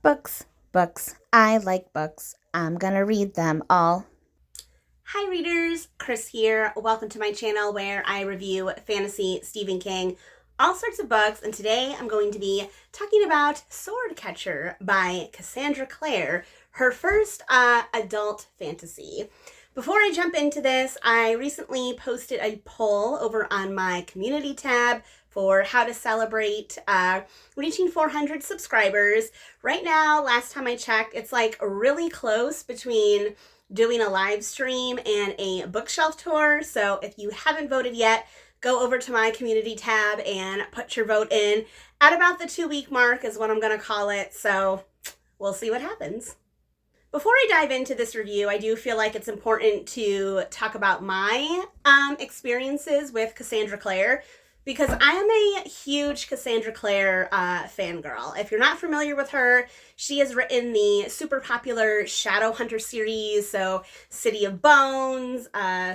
Books, books. I like books. I'm gonna read them all. Hi readers, Chris here. Welcome to my channel where I review fantasy, Stephen King, all sorts of books, and today I'm going to be talking about Swordcatcher by Cassandra Clare, her first adult fantasy. Before I jump into this, I recently posted a poll over on my community tab for how to celebrate reaching 400 subscribers. Right now, last time I checked, it's like really close between doing a live stream and a bookshelf tour. So if you haven't voted yet, go over to my community tab and put your vote in. At about the 2-week mark is what I'm going to call it. So we'll see what happens. Before I dive into this review, I do feel like it's important to talk about my experiences with Cassandra Clare, because I am a huge Cassandra Clare fangirl. If you're not familiar with her, she has written the super popular Shadowhunter series, so City of Bones,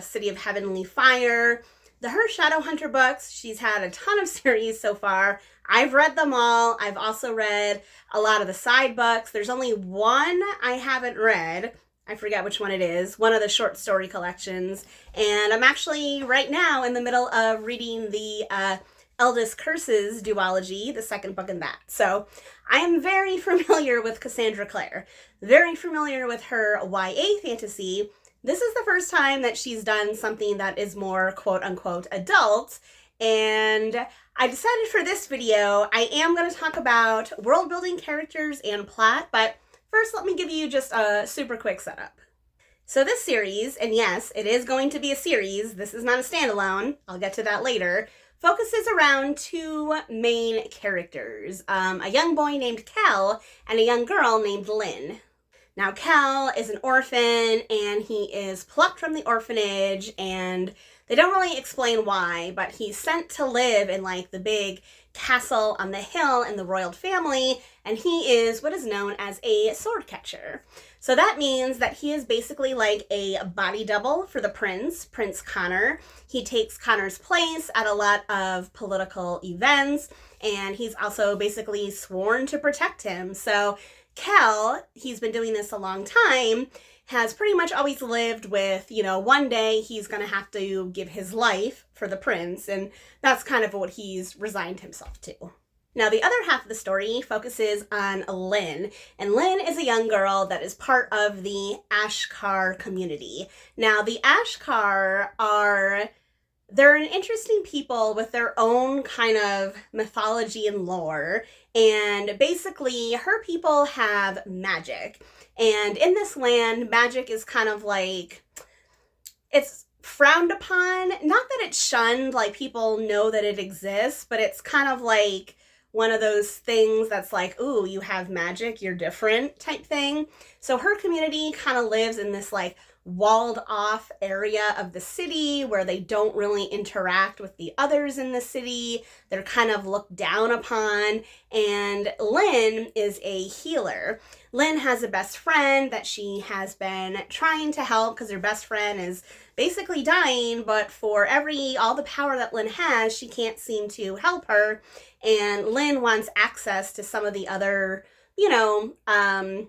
City of Heavenly Fire. Her Shadowhunter books, she's had a ton of series so far. I've read them all. I've also read a lot of the side books. There's only one I haven't read. I forget which one it is. One of the short story collections. And I'm actually right now in the middle of reading the Eldest Curses duology, the second book in that. So I am very familiar with Cassandra Clare. Very familiar with her YA fantasy. This is the first time that she's done something that is more quote-unquote adult, and I decided for this video I am going to talk about world building, characters, and plot, but first let me give you just a super quick setup. So this series, and yes, it is going to be a series, this is not a standalone, I'll get to that later, focuses around two main characters, a young boy named Kel and a young girl named Lynn. Now, Kel is an orphan, and he is plucked from the orphanage, and they don't really explain why, but he's sent to live in, like, the big castle on the hill in the royal family, and he is what is known as a sword catcher. So that means that he is basically like a body double for the prince, Prince Connor. He takes Connor's place at a lot of political events, and he's also basically sworn to protect him. So Kel, he's been doing this a long time, has pretty much always lived with, one day he's going to have to give his life for the prince, and that's kind of what he's resigned himself to. Now, the other half of the story focuses on Lynn, and Lynn is a young girl that is part of the Ashar community. Now, the Ashar they're an interesting people with their own kind of mythology and lore, and basically her people have magic. And in this land, magic is kind of like, it's frowned upon. Not that it's shunned, like people know that it exists, but it's kind of like one of those things that's like, ooh, you have magic, you're different type thing. So her community kind of lives in this like walled off area of the city where they don't really interact with the others in the city. They're kind of looked down upon, and Lynn is a healer. Lynn has a best friend that she has been trying to help because her best friend is basically dying, but for all the power that Lynn has, she can't seem to help her, and Lynn wants access to some of the other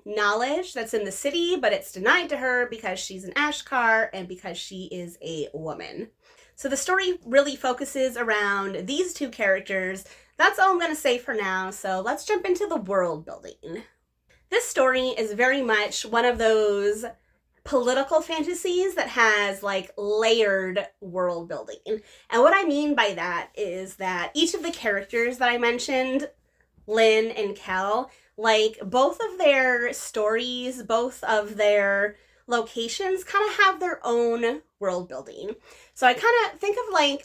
knowledge that's in the city, but it's denied to her because she's an Ashar and because she is a woman. So the story really focuses around these two characters. That's all I'm going to say for now, so let's jump into the world building. This story is very much one of those political fantasies that has like layered world building. And what I mean by that is that each of the characters that I mentioned, Lynn and Kel, like both of their stories, both of their locations kind of have their own world building. So I kind of think of like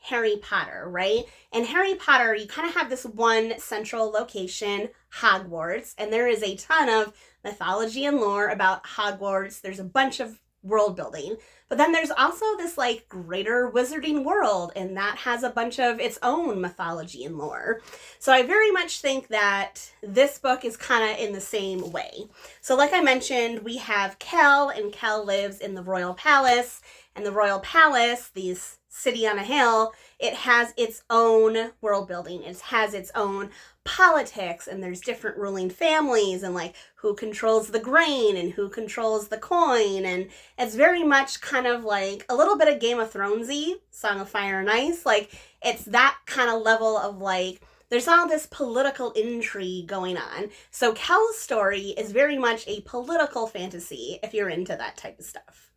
Harry Potter, right? In Harry Potter, you kind of have this one central location, Hogwarts, and there is a ton of mythology and lore about Hogwarts. There's a bunch of world building, but then there's also this like greater wizarding world, and that has a bunch of its own mythology and lore. So I very much think that this book is kind of in the same way. So like I mentioned, we have Kel, and Kel lives in the royal palace, And the royal palace, this city on a hill, it has its own world building. It has its own politics, and there's different ruling families, and like who controls the grain and who controls the coin. And it's very much kind of like a little bit of Game of Thronesy, Song of Fire and Ice. Like it's that kind of level of like, there's all this political intrigue going on. So Kel's story is very much a political fantasy if you're into that type of stuff.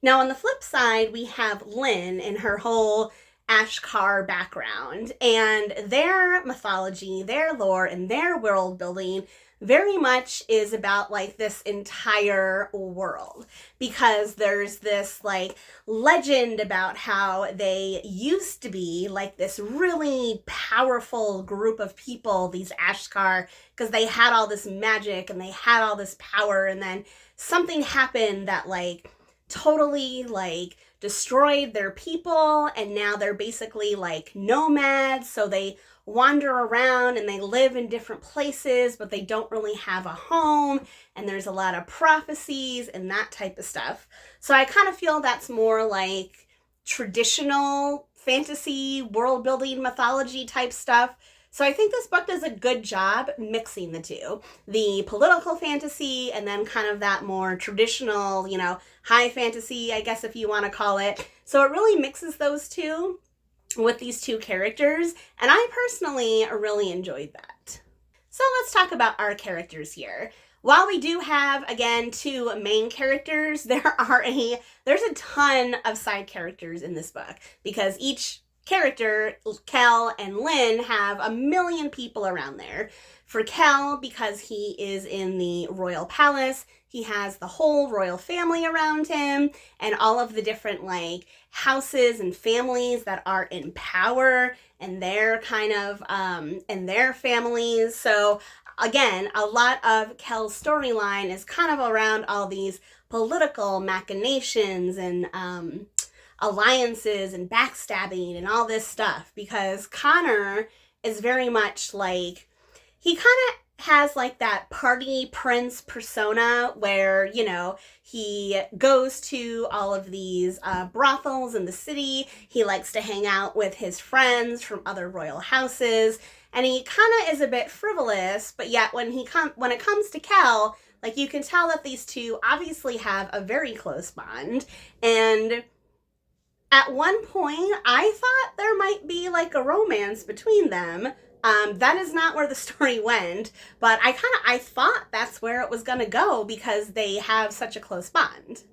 Now, on the flip side, we have Lynn and her whole Ashar background, and their mythology, their lore, and their world building very much is about like this entire world, because there's this like legend about how they used to be like this really powerful group of people, these Ashar, because they had all this magic and they had all this power, and then something happened that like totally like destroyed their people, and now they're basically like nomads, so they wander around and they live in different places, but they don't really have a home, and there's a lot of prophecies and that type of stuff. So I kind of feel that's more like traditional fantasy, world building, mythology type stuff. So I think this book does a good job mixing the two, the political fantasy and then kind of that more traditional, you know, high fantasy, I guess if you want to call it. So it really mixes those two with these two characters, and I personally really enjoyed that. So let's talk about our characters here. While we do have, again, two main characters, there's a ton of side characters in this book, because each character, Kel and Lynn, have a million people around there. For Kel, because he is in the royal palace, he has the whole royal family around him and all of the different like houses and families that are in power, and their kind of and their families. So again, a lot of Kel's storyline is kind of around all these political machinations and alliances and backstabbing and all this stuff, because Connor is very much like, he kind of has like that party prince persona where, you know, he goes to all of these brothels in the city. He likes to hang out with his friends from other royal houses, and he kind of is a bit frivolous, but yet when it comes to Kel, like you can tell that these two obviously have a very close bond. And at one point, I thought there might be like a romance between them. That is not where the story went, but I thought that's where it was going to go, because they have such a close bond.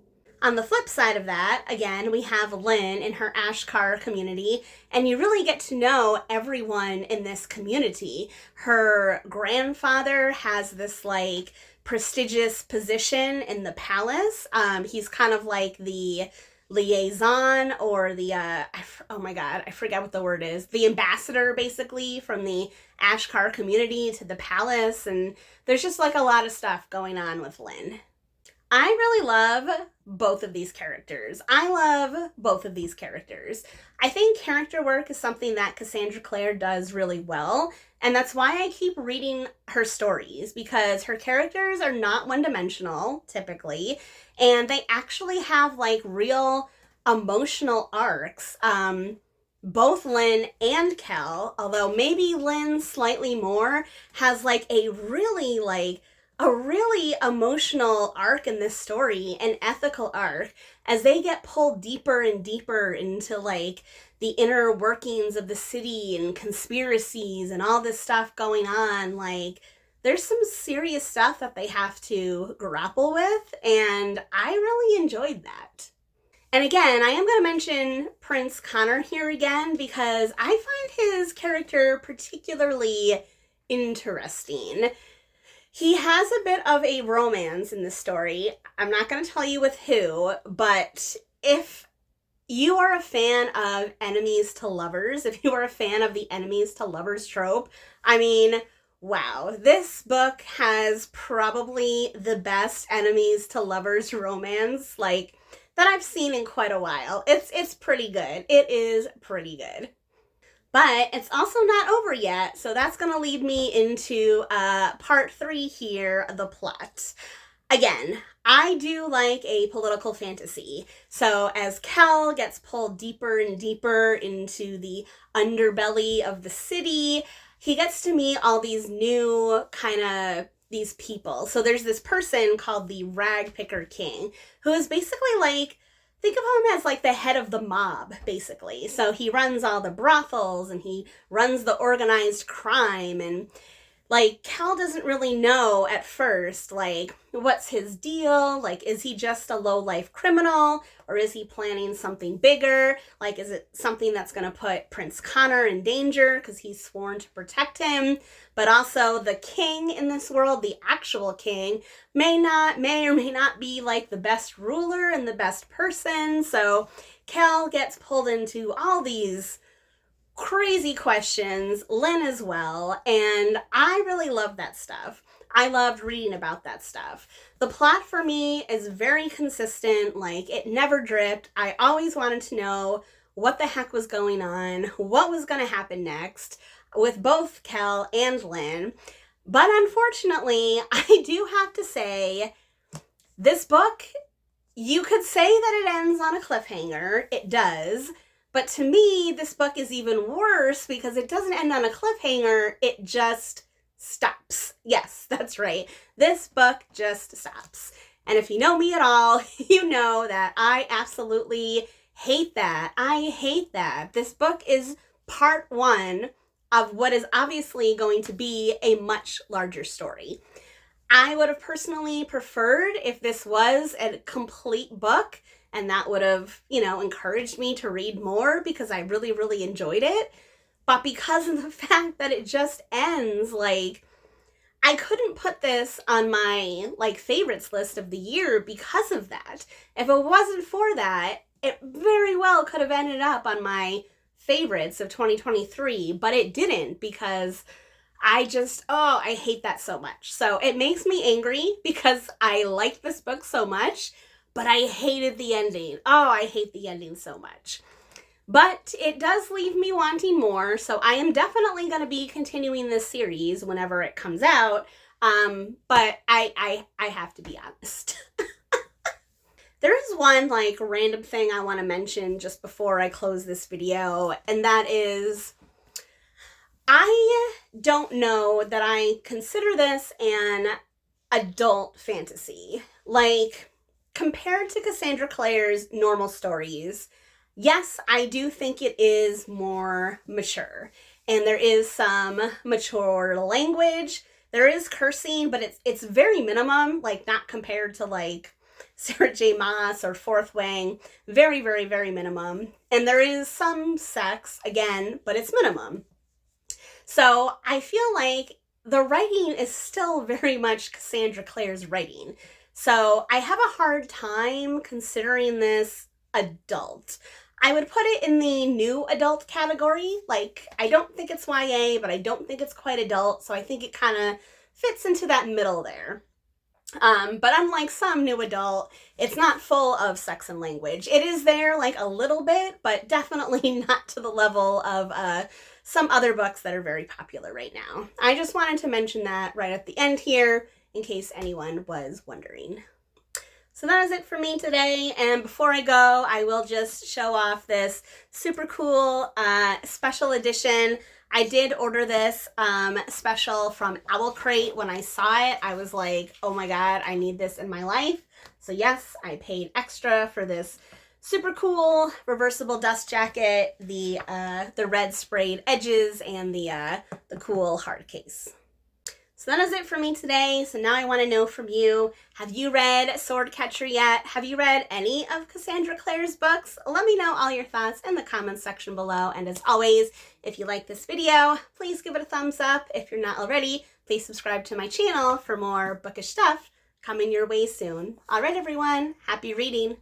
On the flip side of that, again, we have Lynn in her Ashar community, and you really get to know everyone in this community. Her grandfather has this like prestigious position in the palace. He's kind of like the liaison, or the oh my god, I forget what the word is, the ambassador basically from the Ashar community to the palace, and there's just like a lot of stuff going on with Lynn. I really love both of these characters. I think character work is something that Cassandra Clare does really well, and that's why I keep reading her stories, because her characters are not one-dimensional, typically, and they actually have, like, real emotional arcs. Both Lynn and Kel, although maybe Lynn slightly more, has, like, a really emotional arc in this story, an ethical arc, as they get pulled deeper and deeper into like the inner workings of the city and conspiracies and all this stuff going on. Like, there's some serious stuff that they have to grapple with, and I really enjoyed that. And again, I am going to mention Prince Connor here again, because I find his character particularly interesting. He has a bit of a romance in this story. I'm not going to tell you with who, but if you are a fan of enemies to lovers, if you are a fan of the enemies to lovers trope, I mean, wow, this book has probably the best enemies to lovers romance, like, that I've seen in quite a while. It's pretty good. It is pretty good. But it's also not over yet, so that's going to lead me into part 3 here, the plot. Again, I do like a political fantasy. So as Kel gets pulled deeper and deeper into the underbelly of the city, he gets to meet all these new kind of these people. So there's this person called the Rag Picker King, who is basically like, think of him as like the head of the mob, basically. So he runs all the brothels and he runs the organized crime, and like Cal doesn't really know at first, like, what's his deal? Like, is he just a low-life criminal, or is he planning something bigger? Like, is it something that's going to put Prince Connor in danger because he's sworn to protect him? But also the king in this world, the actual king, may or may not be like the best ruler and the best person. So Cal gets pulled into all these crazy questions, Lynn as well, and I really love that stuff. I loved reading about that stuff. The plot for me is very consistent, like it never dripped. I always wanted to know what the heck was going on, what was going to happen next with both Kel and Lynn. But unfortunately, I do have to say, this book, you could say that it ends on a cliffhanger. It does. But to me, this book is even worse because it doesn't end on a cliffhanger. It just stops. Yes, that's right. This book just stops. And if you know me at all, you know that I absolutely hate that. I hate that. This book is part one of what is obviously going to be a much larger story. I would have personally preferred if this was a complete book, and that would have, encouraged me to read more because I really, really enjoyed it. But because of the fact that it just ends, like, I couldn't put this on my, favorites list of the year because of that. If it wasn't for that, it very well could have ended up on my favorites of 2023, but it didn't because I hate that so much. So it makes me angry because I like this book so much, but I hated the ending. Oh, I hate the ending so much. But it does leave me wanting more, so I am definitely going to be continuing this series whenever it comes out. But I have to be honest. There is one random thing I want to mention just before I close this video, and that is, I don't know that I consider this an adult fantasy. Like, compared to Cassandra Clare's normal stories, yes, I do think it is more mature. And there is some mature language. There is cursing, but it's very minimum, not compared to Sarah J. Maas or Fourth Wing. Very, very, very minimum. And there is some sex, again, but it's minimum. So I feel like the writing is still very much Cassandra Clare's writing. So I have a hard time considering this adult. I would put it in the new adult category. I don't think it's YA, but I don't think it's quite adult. So I think it kind of fits into that middle there. But unlike some new adult, it's not full of sex and language. It is there a little bit, but definitely not to the level of some other books that are very popular right now. I just wanted to mention that right at the end here in case anyone was wondering. So that is it for me today, and before I go, I will just show off this super cool special edition. I did order this special from Owl Crate. When I saw it, I was like, oh my god, I need this in my life. So yes, I paid extra for this super cool reversible dust jacket, the red sprayed edges, and the cool hard case. So that is it for me today. So now I want to know from you, have you read Swordcatcher yet? Have you read any of Cassandra Clare's books? Let me know all your thoughts in the comments section below. And as always, if you like this video, please give it a thumbs up. If you're not already, please subscribe to my channel for more bookish stuff coming your way soon. All right, everyone, happy reading.